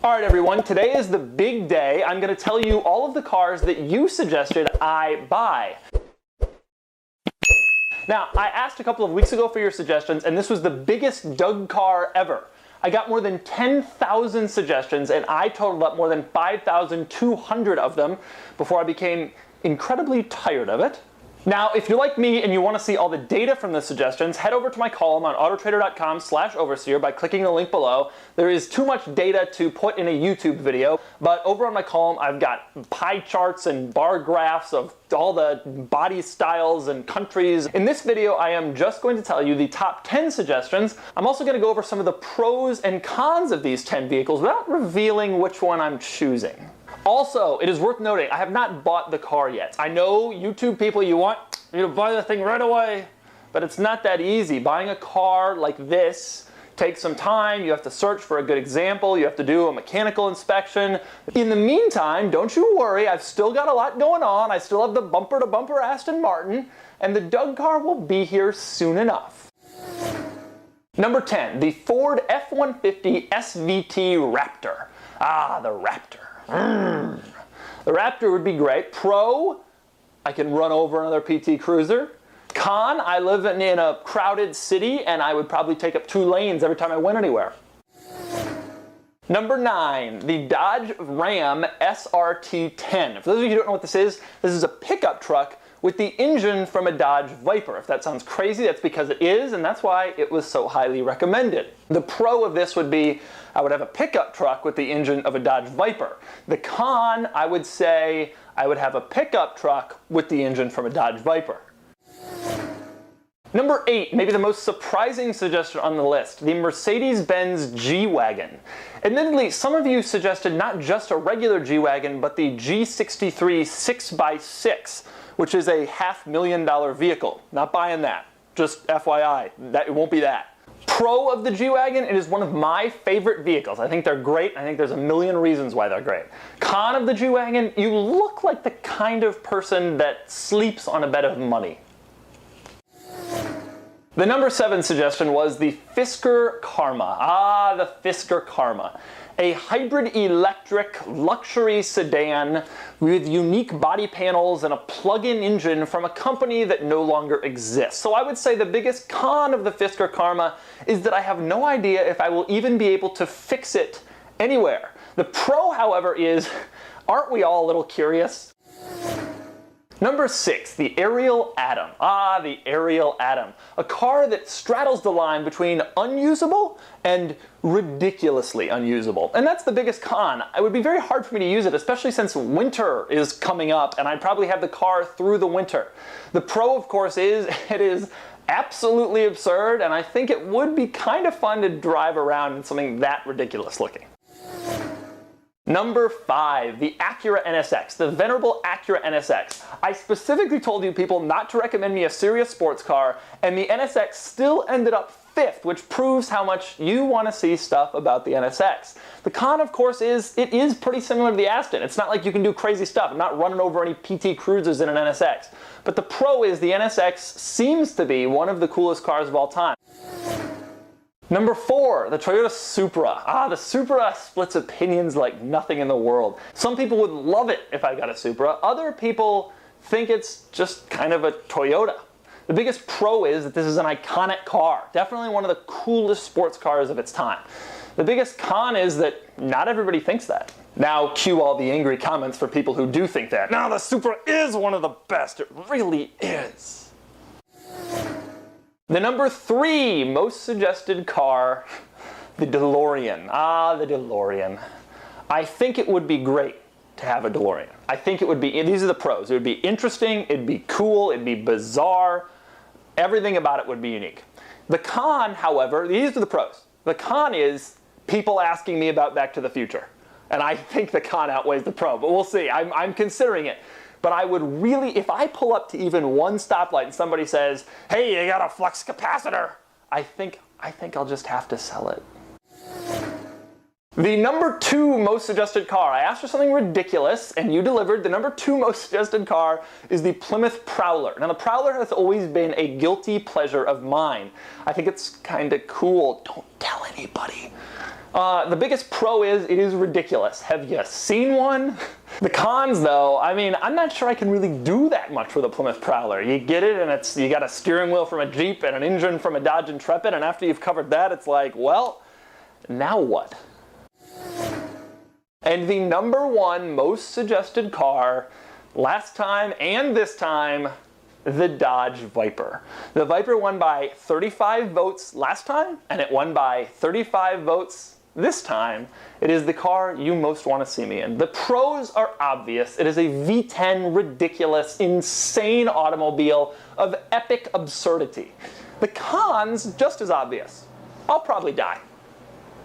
Alright everyone, today is the big day. I'm going to tell you all of the cars that you suggested I buy. Now, I asked a couple of weeks ago for your suggestions, and this was the biggest Doug car ever. I got more than 10,000 suggestions, and I totaled up more than 5,200 of them before I became incredibly tired of it. Now, if you're like me and you want to see all the data from the suggestions, head over to my column on autotrader.com/overseer by clicking the link below. There is too much data to put in a YouTube video, but over on my column I've got pie charts and bar graphs of all the body styles and countries. In this video, I am just going to tell you the top 10 suggestions. I'm also going to go over some of the pros and cons of these 10 vehicles without revealing which one I'm choosing. Also, it is worth noting, I have not bought the car yet. I know YouTube people, you want me to buy the thing right away, but it's not that easy. Buying a car like this takes some time. You have to search for a good example. You have to do a mechanical inspection. In the meantime, don't you worry, I've still got a lot going on. I still have the bumper-to-bumper Aston Martin, and the Doug car will be here soon enough. Number 10, the Ford F-150 SVT Raptor. Ah, the Raptor. The Raptor would be great. Pro, I can run over another PT Cruiser. Con, I live in a crowded city and I would probably take up 2 lanes every time I went anywhere. Number 9, the Dodge Ram SRT10. For those of you who don't know what this is a pickup truck with the engine from a Dodge Viper. If that sounds crazy, that's because it is, and that's why it was so highly recommended. The pro of this would be I would have a pickup truck with the engine of a Dodge Viper. The con, I would say I would have a pickup truck with the engine from a Dodge Viper. Number 8, maybe the most surprising suggestion on the list, the Mercedes-Benz G-Wagon. Admittedly, some of you suggested not just a regular G-Wagon, but the G63 6x6, which is a $500,000 vehicle. Not buying that. Just FYI, it won't be that. Pro of the G-Wagon, it is one of my favorite vehicles. I think they're great. I think there's a million reasons why they're great. Con of the G-Wagon, you look like the kind of person that sleeps on a bed of money. The number 7 suggestion was the Fisker Karma. Ah, the Fisker Karma. A hybrid electric luxury sedan with unique body panels and a plug-in engine from a company that no longer exists. So I would say the biggest con of the Fisker Karma is that I have no idea if I will even be able to fix it anywhere. The pro, however, is, aren't we all a little curious? Number 6, the Ariel Atom. Ah, the Ariel Atom. A car that straddles the line between unusable and ridiculously unusable. And that's the biggest con. It would be very hard for me to use it, especially since winter is coming up and I'd probably have the car through the winter. The pro, of course, is it is absolutely absurd, and I think it would be kind of fun to drive around in something that ridiculous looking. Number 5, the Acura NSX, the venerable Acura NSX. I specifically told you people not to recommend me a serious sports car, and the NSX still ended up 5th, which proves how much you want to see stuff about the NSX. The con, of course, is it is pretty similar to the Aston. It's not like you can do crazy stuff. I'm not running over any PT Cruisers in an NSX. But the pro is the NSX seems to be one of the coolest cars of all time. Number 4, the Toyota Supra. Ah, the Supra splits opinions like nothing in the world. Some people would love it if I got a Supra. Other people think it's just kind of a Toyota. The biggest pro is that this is an iconic car. Definitely one of the coolest sports cars of its time. The biggest con is that not everybody thinks that. Now cue all the angry comments for people who do think that. No, the Supra is one of the best. It really is. The number 3 most suggested car, the DeLorean. Ah, the DeLorean. I think it would be great to have a DeLorean. I think it would be, these are the pros. It would be interesting, it'd be cool, it'd be bizarre. Everything about it would be unique. The con, however, these are the pros. The con is people asking me about Back to the Future. And I think the con outweighs the pro, but we'll see. I'm considering it. But I would really, if I pull up to even one stoplight and somebody says, hey, you got a flux capacitor, I think I'll just have to sell it. The number 2 most suggested car, I asked for something ridiculous and you delivered. The number 2 most suggested car is the Plymouth Prowler. Now the Prowler has always been a guilty pleasure of mine. I think it's kind of cool. Don't tell anybody. The biggest pro is it is ridiculous. Have you seen one? The cons though, I mean, I'm not sure I can really do that much with a Plymouth Prowler. You get it and you got a steering wheel from a Jeep and an engine from a Dodge Intrepid, and after you've covered that, it's like, well, now what? And the #1 most suggested car, last time and this time, the Dodge Viper. The Viper won by 35 votes last time, and it won by 35 votes this time. It is the car you most want to see me in. The pros are obvious. It is a V10 ridiculous, insane automobile of epic absurdity. The cons, just as obvious. I'll probably die.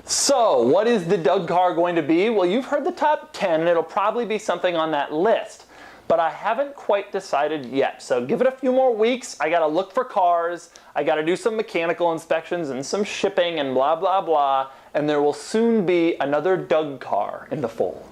So, what is the Doug car going to be? Well, you've heard the top 10, and it'll probably be something on that list. But I haven't quite decided yet. So give it a few more weeks. I gotta look for cars. I gotta do some mechanical inspections and some shipping and blah, blah, blah. And there will soon be another Doug car in the fold.